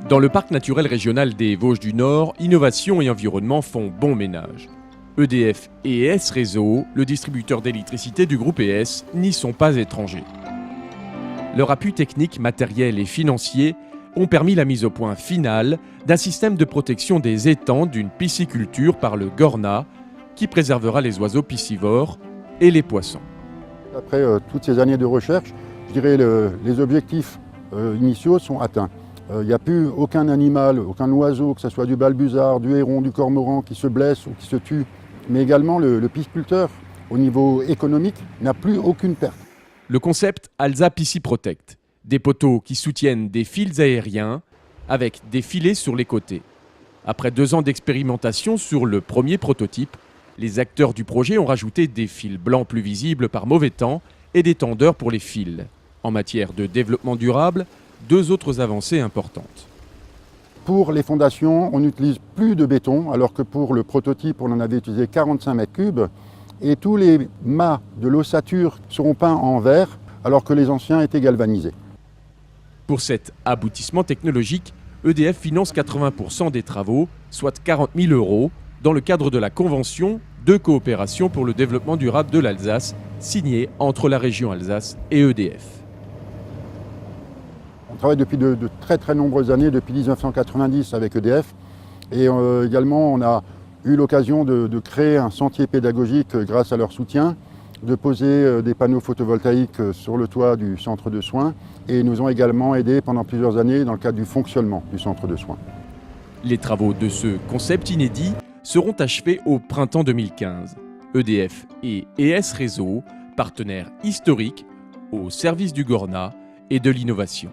Dans le parc naturel régional des Vosges du Nord, innovation et environnement font bon ménage. EDF et ES Réseau, le distributeur d'électricité du groupe ES, n'y sont pas étrangers. Leur appui technique, matériel et financier ont permis la mise au point finale d'un système de protection des étangs d'une pisciculture par le Gorna qui préservera les oiseaux piscivores et les poissons. Après toutes ces années de recherche, je dirais les objectifs initiaux sont atteints. Il n'y a plus aucun animal, aucun oiseau, que ce soit du balbuzard, du héron, du cormoran, qui se blesse ou qui se tue. Mais également le pisciculteur, au niveau économique, n'a plus aucune perte. Le concept Alza Pisci Protect, des poteaux qui soutiennent des fils aériens avec des filets sur les côtés. Après 2 ans d'expérimentation sur le premier prototype, les acteurs du projet ont rajouté des fils blancs plus visibles par mauvais temps et des tendeurs pour les fils. En matière de développement durable, 2 autres avancées importantes. Pour les fondations, on n'utilise plus de béton, alors que pour le prototype, on en avait utilisé 45 mètres cubes. Et tous les mâts de l'ossature seront peints en verre, alors que les anciens étaient galvanisés. Pour cet aboutissement technologique, EDF finance 80% des travaux, soit 40 000 €, dans le cadre de la convention de coopération pour le développement durable de l'Alsace, signée entre la région Alsace et EDF. On travaille depuis de très nombreuses années, depuis 1990 avec EDF. Et également, on a eu l'occasion de créer un sentier pédagogique grâce à leur soutien, de poser des panneaux photovoltaïques sur le toit du centre de soins. Et ils nous ont également aidés pendant plusieurs années dans le cadre du fonctionnement du centre de soins. Les travaux de ce concept inédit seront achevés au printemps 2015. EDF et ES Réseau, partenaires historiques au service du Gorna et de l'innovation.